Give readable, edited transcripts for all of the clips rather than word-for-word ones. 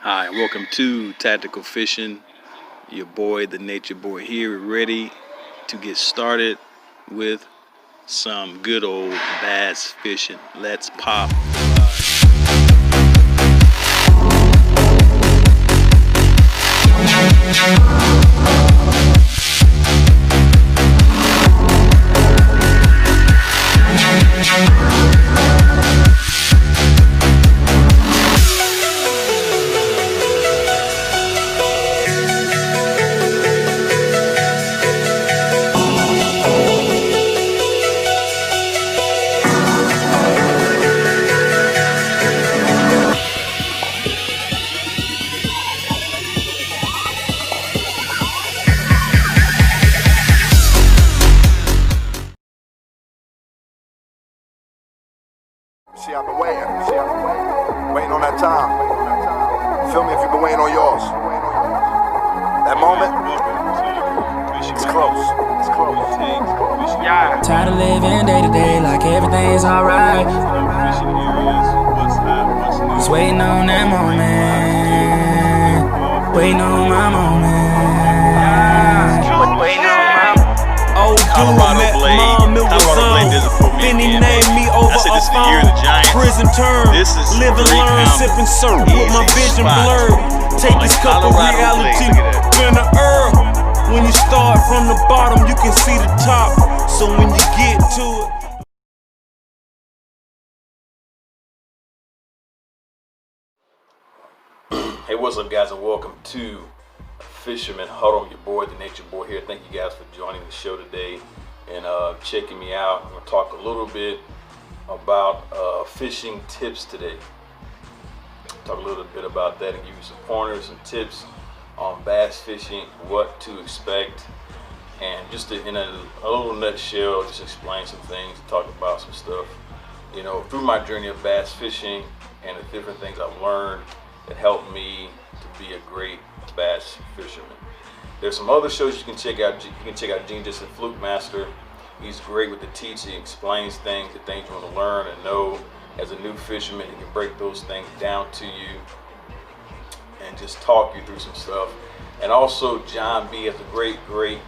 Hi, welcome to Tactical Fishing. Your boy, the Nature Boy here, ready to get started with some good old bass fishing. Let's pop. See, I've been waiting. Waiting on that time. Feel me if you've been waiting on yours. That moment, it's close. It's close. Yeah. Tired of living day to day like everything's alright. Just waiting on that moment. Waiting on my moment. Waiting on my Old dude met mom, it was on. Then he named me over a phone. Prison term, live and learn, sip and serve. With my vision blurred, take this cup of reality, gonna earn. When you start from the bottom, you can see the top. So when you get to it. Hey, what's up, guys, and welcome to Fisherman Huddle. Your boy, the Nature Boy here. Thank you guys for joining the show today and checking me out. I'm going to talk a little bit about fishing tips today. Talk a little bit about that and give you some pointers and tips on bass fishing, what to expect, and just in a little nutshell, just explain some things, talk about some stuff, you know, through my journey of bass fishing and the different things I've learned that helped me to be a great bass fisherman. There's some other shows you can check out. You can check out Gene Just a Fluke Master. He's great with the teaching. He explains things, the things you want to learn and know as a new fisherman. He can break those things down to you and just talk you through some stuff. And also John B has a great,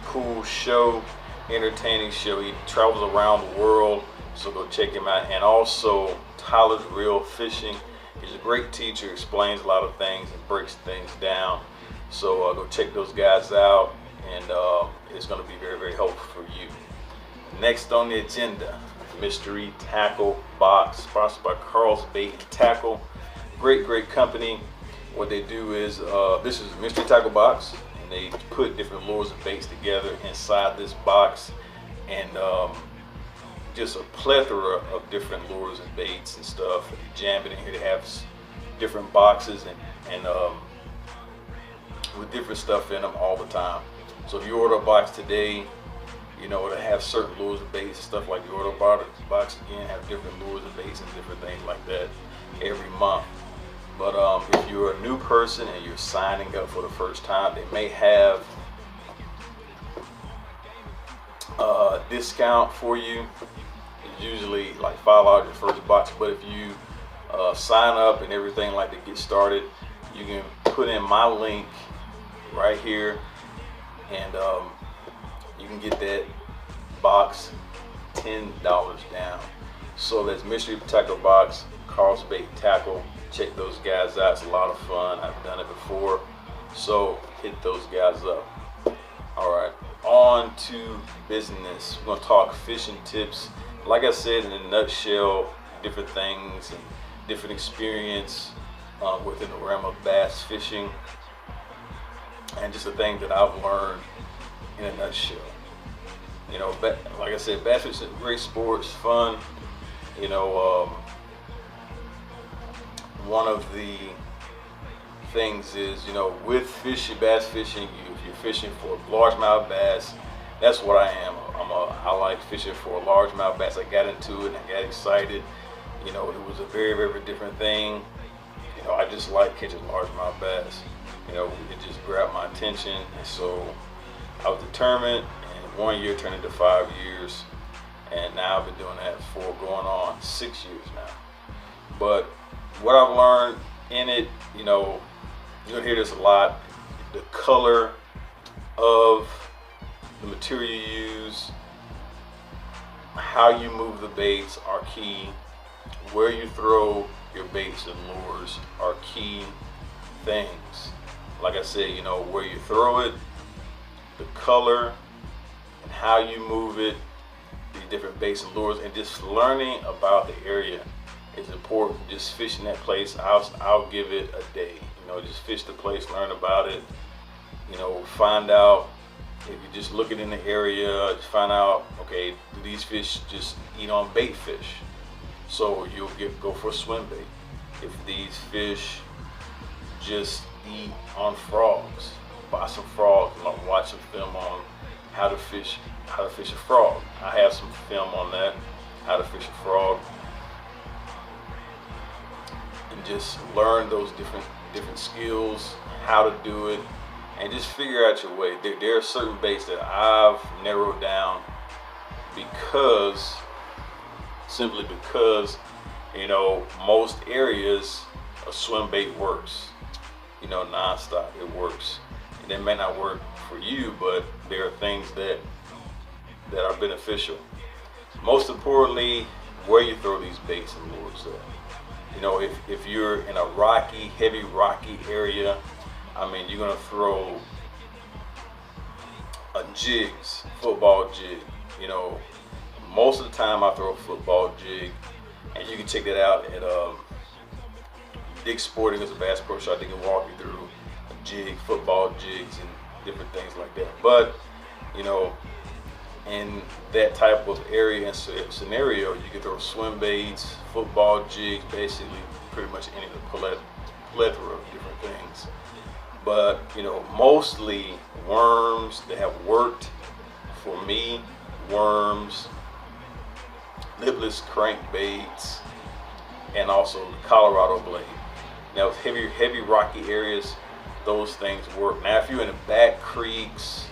cool show, entertaining show. He travels around the world, so go check him out. And also Tyler's Real Fishing. He's a great teacher, explains a lot of things and breaks things down. So go check those guys out, and it's going to be very, very helpful for you. Next on the agenda, Mystery Tackle Box, sponsored by Carl's Bait and Tackle. Great company. What they do is, this is a Mystery Tackle Box, and they put different lures and baits together inside this box, and just a plethora of different lures and baits and stuff. You jam it in here. They have different boxes and with different stuff in them all the time. So if you order a box today, you know, it'll have certain lures and baits and stuff like the order box again, have different lures and baits and different things like that every month. But if you're a new person and you're signing up for the first time, they may have a discount for you. It's usually like $5 your first box, but if you sign up and everything like to get started, you can put in my link right here, and you can get that box $10 down. So that's Mystery Tackle Box, Carl's Bait Tackle. Check those guys out. It's a lot of fun. I've done it before, so hit those guys up. All right, on to business. We're gonna talk fishing tips. Like I said, in a nutshell, different things and different experience within the realm of bass fishing, and just the things that I've learned in a nutshell. You know, like I said, bass fishing is a great sport. It's fun. You know, one of the things is, you know, with bass fishing, if you're fishing for largemouth bass, that's what I am. I like fishing for largemouth bass. I got into it and I got excited. You know, it was a very, very different thing. You know, I just like catching largemouth bass. You know, it just grabbed my attention, and so I was determined, and 1 year turned into 5 years, and now I've been doing that for going on 6 years now. But what I've learned in it, you know, You're gonna hear this a lot. The color of the material you use, how you move the baits are key. Where you throw your baits and lures are key things. Like I said, you know, where you throw it, the color, and how you move it, these different baits and lures, and just learning about the area is important. Just fishing that place, I'll give it a day. You know, just fish the place, learn about it. You know, find out if you're just looking in the area, just find out, okay, do these fish just eat on bait fish? So you'll go for a swim bait. If these fish just eat on frogs, buy some frogs, watch some film on how to fish a frog. I have some film on that, how to fish a frog, and just learn those different skills, how to do it, and just figure out your way. There are certain baits that I've narrowed down simply because, you know, most areas a swim bait works, you know, nonstop. It works, and it may not work for you, but there are things that are beneficial. Most importantly, where you throw these baits and lures at. You know, if you're in a heavy rocky area, I mean, you're gonna throw a jigs, football jig. You know, most of the time I throw a football jig, and you can check that out at Dick's Sporting. Is a Bass Pro Shop. They can walk you through a jig, football jigs, and different things like that. But, you know, in that type of area and scenario, you can throw swim baits, football jigs, basically pretty much any of the plethora of different things. But, you know, mostly worms that have worked for me, worms, lipless crankbaits, and also the Colorado blade. Now, with heavy rocky areas, those things work. Now, if you're in the back creeks,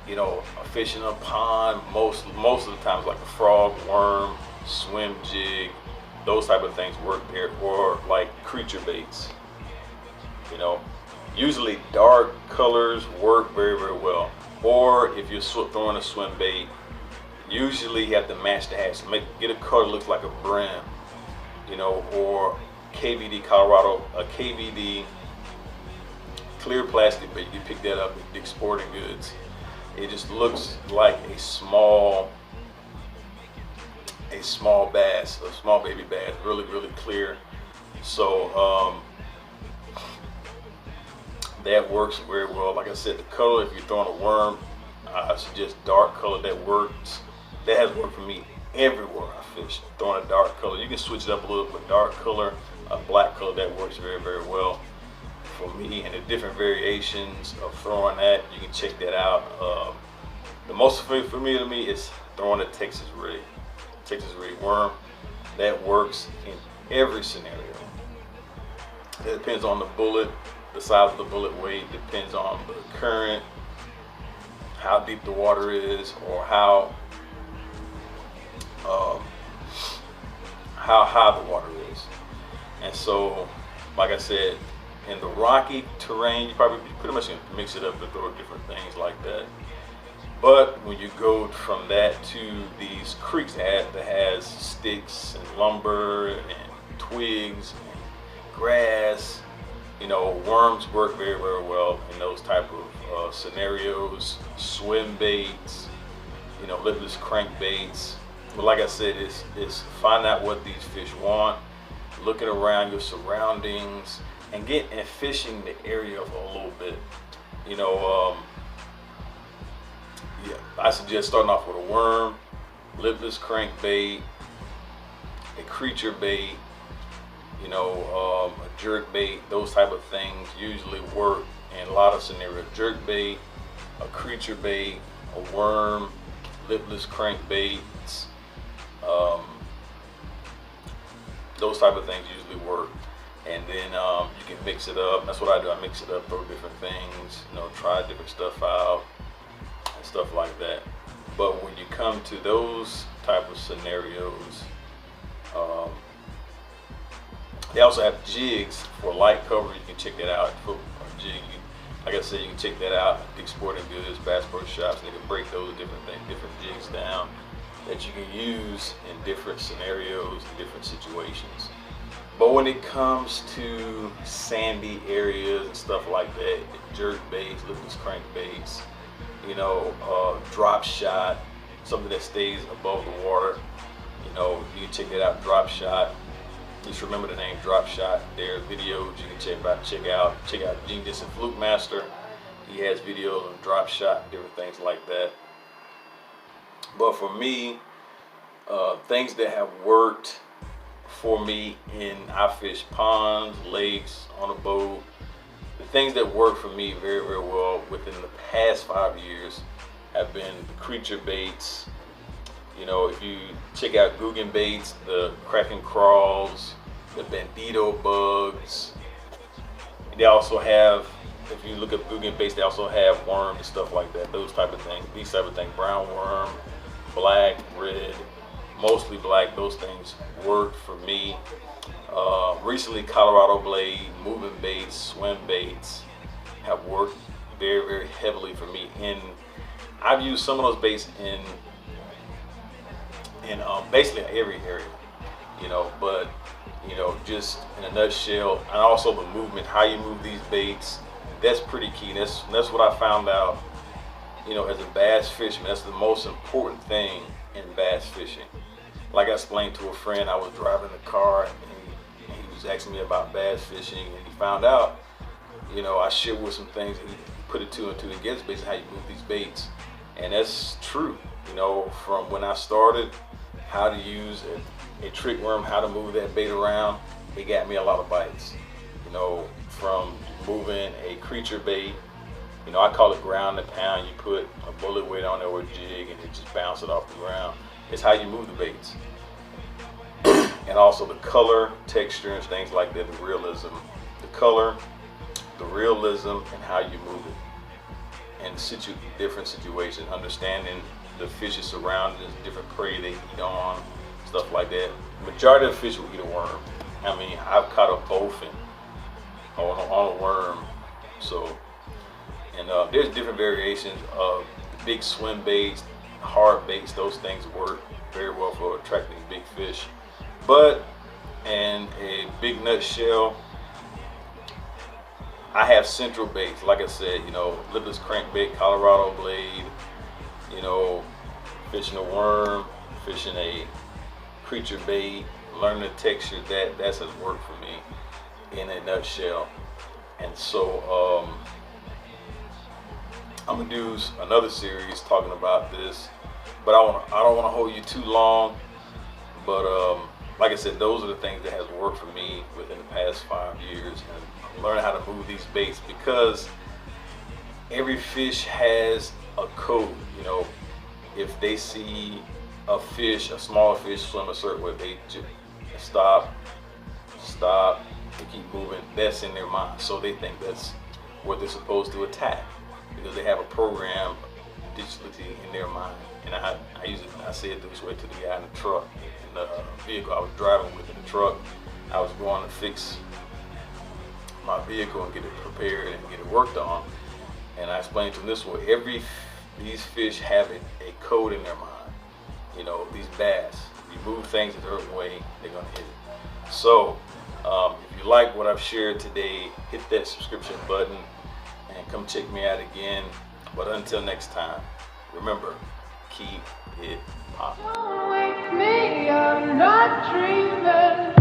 you know, fishing a pond, most of the times, like a frog, worm, swim jig, those type of things work there, or like creature baits. You know, usually dark colors work very, very well. Or if you're throwing a swim bait, usually you have to match the hatch. Get a color that looks like a brim, you know, or KVD Colorado, a KVD clear plastic bait. You can pick that up at Dick's Sporting Goods. It just looks like a small bass, a small baby bass, really, really clear. So that works very well. Like I said, the color, if you're throwing a worm, I suggest dark color. That works. That has worked for me everywhere I fish. Throwing a dark color. You can switch it up a little bit. Dark color, a black color, that works very, very well for me. And the different variations of throwing that, you can check that out. The most familiar to me is throwing a Texas rig worm. That works in every scenario. It depends on the bullet, the size of the bullet weight, depends on the current, how deep the water is, or how high the water is. And so, like I said, in the rocky terrain, you pretty much can mix it up and throw different things like that. But when you go from that to these creeks that has sticks and lumber and twigs and grass, you know, worms work very, very well in those type of scenarios. Swim baits, you know, lipless crankbaits. But like I said, it's find out what these fish want, looking around your surroundings, and fishing the area for a little bit. You know, yeah, I suggest starting off with a worm, lipless crankbait, a creature bait, you know, a jerk bait. Those type of things usually work in a lot of scenarios. Jerk bait, a creature bait, a worm, lipless crankbaits. Those type of things usually work. And then you can mix it up. That's what I do. I mix it up, throw different things, you know, try different stuff out and stuff like that. But when you come to those type of scenarios, they also have jigs for light cover. You can check that out. jig. Like I said, you can check that out at Dick's Sporting Goods, Bass Pro Shops. They can break those different jigs down that you can use in different scenarios, different situations. But when it comes to sandy areas and stuff like that, jerk baits, lipless crankbaits, you know, drop shot, something that stays above the water, you know, you can check that out, Drop Shot. Just remember the name Drop Shot. There are videos you can check out Gene Disson Fluke Master. He has videos on Drop Shot, different things like that. But for me, things that have worked for me I fish ponds, lakes, on a boat. The things that work for me very, very well within the past 5 years have been the creature baits. You know, if you check out Googan baits, the Kraken crawls, the Bandito bugs. They also have, if you look at Googan baits, they also have worms and stuff like that, those type of things. These type of things, brown worm, black, red, mostly black, those things worked for me. Recently, Colorado blade, moving baits, swim baits have worked very, very heavily for me. And I've used some of those baits in basically every area, you know, but, you know, just in a nutshell, and also the movement, how you move these baits, that's pretty key. That's what I found out, you know, as a bass fisherman. That's the most important thing in bass fishing. Like I explained to a friend, I was driving the car and he was asking me about bass fishing, and he found out, you know, I shared with some things, and he put it two and two together, basically how you move these baits. And that's true, you know, from when I started, how to use a trick worm, how to move that bait around, it got me a lot of bites. You know, from moving a creature bait, you know, I call it ground and pound. You put a bullet weight on there or a jig and it just bounces off the ground. It's how you move the baits. And also the color, texture, and things like that, the realism. The color, the realism, and how you move it. And different situations, understanding the fish's surroundings, different prey they eat on, stuff like that. Majority of the fish will eat a worm. I mean, I've caught a bowfin on a worm. So, and there's different variations of big swim baits, hard baits. Those things work very well for attracting big fish. But in a big nutshell, I have central baits. Like I said, you know, lipless crankbait, Colorado blade, you know, fishing a worm, fishing a creature bait, learning the texture, that's has worked for me in a nutshell. And so I'm gonna do another series talking about this, but I don't want to hold you too long. But like I said, those are the things that has worked for me within the past 5 years, and learning how to move these baits, because every fish has a code. You know, if they see a fish, a small fish swim a certain way, they just stop, they keep moving. That's in their mind, so they think that's what they're supposed to attack, because they have a program digitally in their mind. And I say it this way to the guy in the truck, in the vehicle I was driving with in the truck. I was going to fix my vehicle and get it prepared and get it worked on. And I explained to him this way: these fish have a code in their mind. You know, these bass, if you move things a certain way, they're gonna hit it. So if you like what I've shared today, hit that subscription button and come check me out again. But until next time, remember, keep it popping. Don't wake me, I'm not dreaming.